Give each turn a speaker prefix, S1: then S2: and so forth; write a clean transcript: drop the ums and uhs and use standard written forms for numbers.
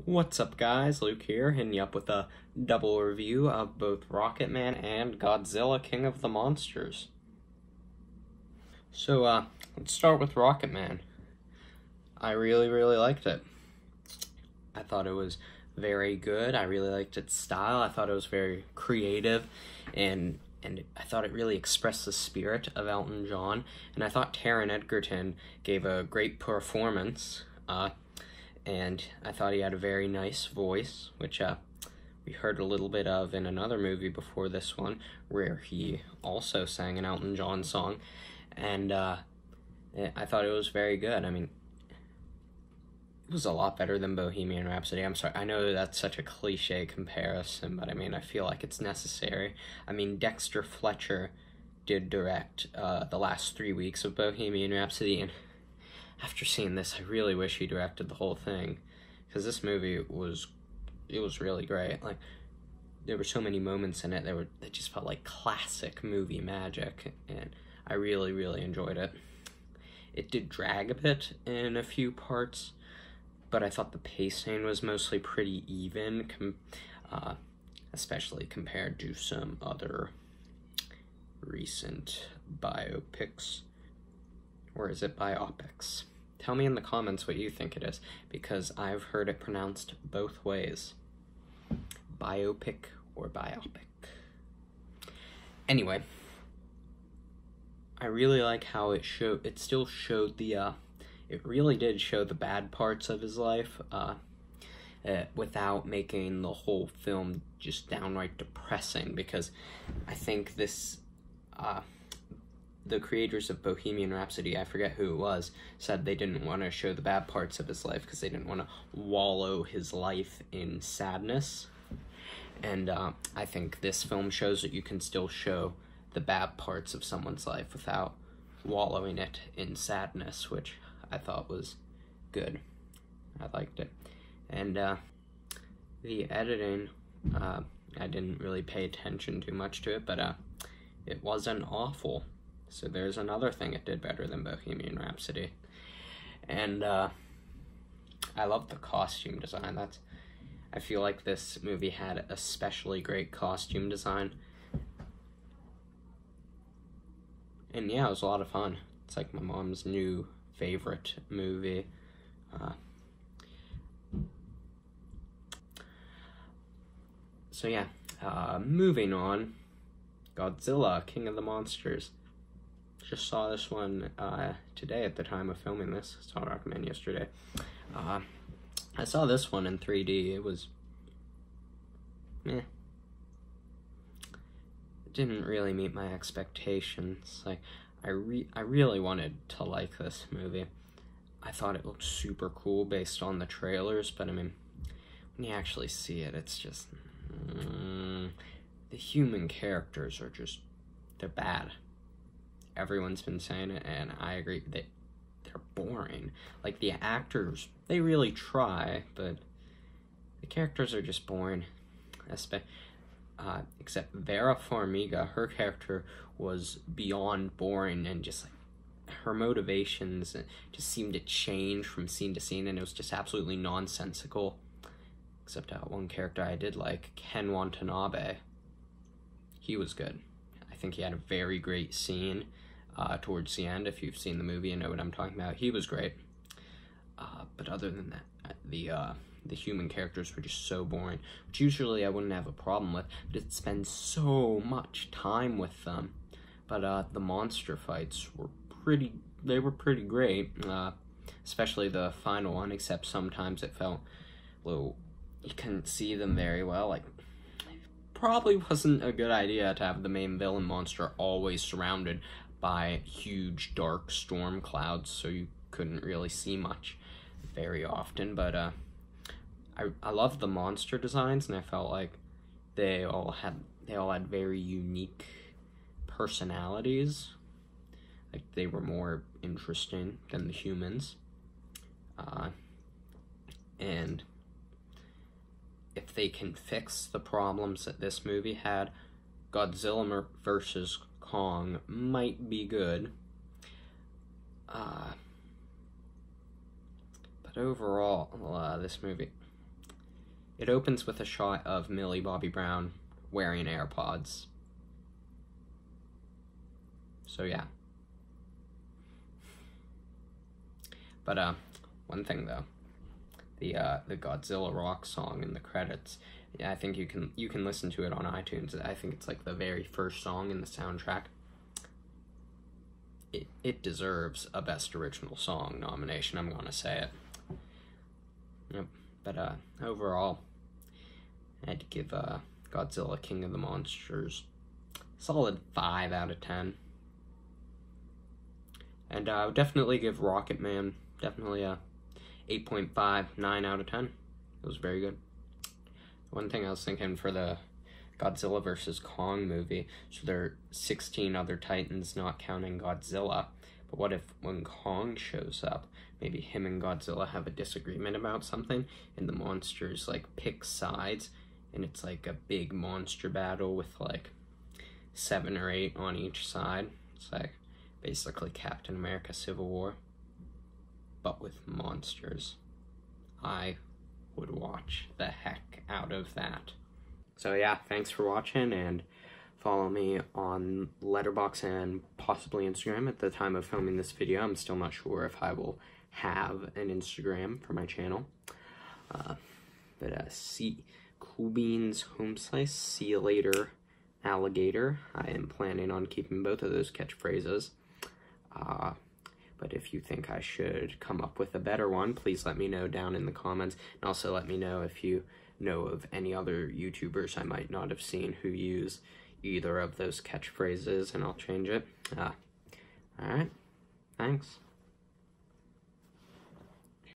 S1: What's up, guys? Luke here, hitting you up with a double review of both Rocketman and Godzilla, King of the Monsters. So, let's start with Rocketman. I really liked it. I thought it was very good. I really liked its style. I thought it was very creative, and I thought it really expressed the spirit of Elton John. And I thought Taron Egerton gave a great performance. And I thought he had a very nice voice, which we heard a little bit of in another movie before this one, where he also sang an Elton John song, and I thought it was very good. I mean, it was a lot better than Bohemian Rhapsody. I'm sorry, I know that's such a cliche comparison, but I mean, I feel like it's necessary. I mean, Dexter Fletcher did direct the last 3 weeks of Bohemian Rhapsody, and after seeing this, I really wish he directed the whole thing, because this movie was really great. Like, there were so many moments in it that just felt like classic movie magic, and I really enjoyed it. It did drag a bit in a few parts, but I thought the pacing was mostly pretty even, especially compared to some other recent biopics. Or is it biopics? Tell me in the comments what you think it is, because I've heard it pronounced both ways. Biopic or biopic. Anyway, I really like how it still showed it really did show the bad parts of his life, without making the whole film just downright depressing, because I think this, the creators of Bohemian Rhapsody, I forget who it was, said they didn't want to show the bad parts of his life because they didn't want to wallow his life in sadness. And I think this film shows that you can still show the bad parts of someone's life without wallowing it in sadness, which I thought was good. I liked it. And the editing, I didn't really pay attention too much to it, but it wasn't awful. So there's another thing it did better than Bohemian Rhapsody. And I love the costume design. I feel like this movie had especially great costume design. And yeah, it was a lot of fun. It's like my mom's new favorite movie. So yeah, moving on. Godzilla, King of the Monsters. Just saw this one today at the time of filming this. Saw Rocketman yesterday. I saw this one in 3D. It was meh. It didn't really meet my expectations. Like, I really wanted to like this movie. I thought it looked super cool based on the trailers, but I mean, when you actually see it, it's just the human characters are just, they're bad. Everyone's been saying it, and I agree, they're boring. Like, the actors, they really try, but the characters are just boring. Except Vera Farmiga, her character was beyond boring, and just like, her motivations just seemed to change from scene to scene, and it was just absolutely nonsensical. Except one character I did like, Ken Watanabe. He was good. I think he had a very great scene towards the end. If you've seen the movie, you know what I'm talking about. He was great. But other than that, the human characters were just so boring, which usually I wouldn't have a problem with, but it spends so much time with them. But the monster fights were pretty great, especially the final one, except sometimes it felt a little, you couldn't see them very well. Like, probably wasn't a good idea to have the main villain monster always surrounded by huge dark storm clouds, so you couldn't really see much very often. But I love the monster designs, and I felt like they all had very unique personalities. Like, they were more interesting than the humans. And if they can fix the problems that this movie had, Godzilla vs. Kong might be good. But overall, this movie, It opens with a shot of Millie Bobby Brown wearing AirPods. So yeah. But one thing though, the Godzilla Rock song in the credits, yeah, I think you can listen to it on iTunes. I think it's like the very first song in the soundtrack. It deserves a Best Original Song nomination, I'm gonna say it. Yep. But overall, I had to give Godzilla King of the Monsters solid 5 out of 10. And I would definitely give ROCKETMAN definitely a 8.5, 9 out of 10. It was very good. One thing I was thinking for the Godzilla vs. Kong movie, so there are 16 other Titans, not counting Godzilla. But what if when Kong shows up, maybe him and Godzilla have a disagreement about something, and the monsters like pick sides, and it's like a big monster battle with like 7 or 8 on each side. It's like basically Captain America Civil War, but with monsters. I would watch the heck out of that. So yeah, thanks for watching, and follow me on Letterboxd and possibly Instagram. At the time of filming this video, I'm still not sure if I will have an Instagram for my channel. See Cool Beans Home Slice, see you later, alligator. I am planning on keeping both of those catchphrases. But if you think I should come up with a better one, please let me know down in the comments. And also let me know if you know of any other YouTubers I might not have seen who use either of those catchphrases, and I'll change it. Alright, thanks.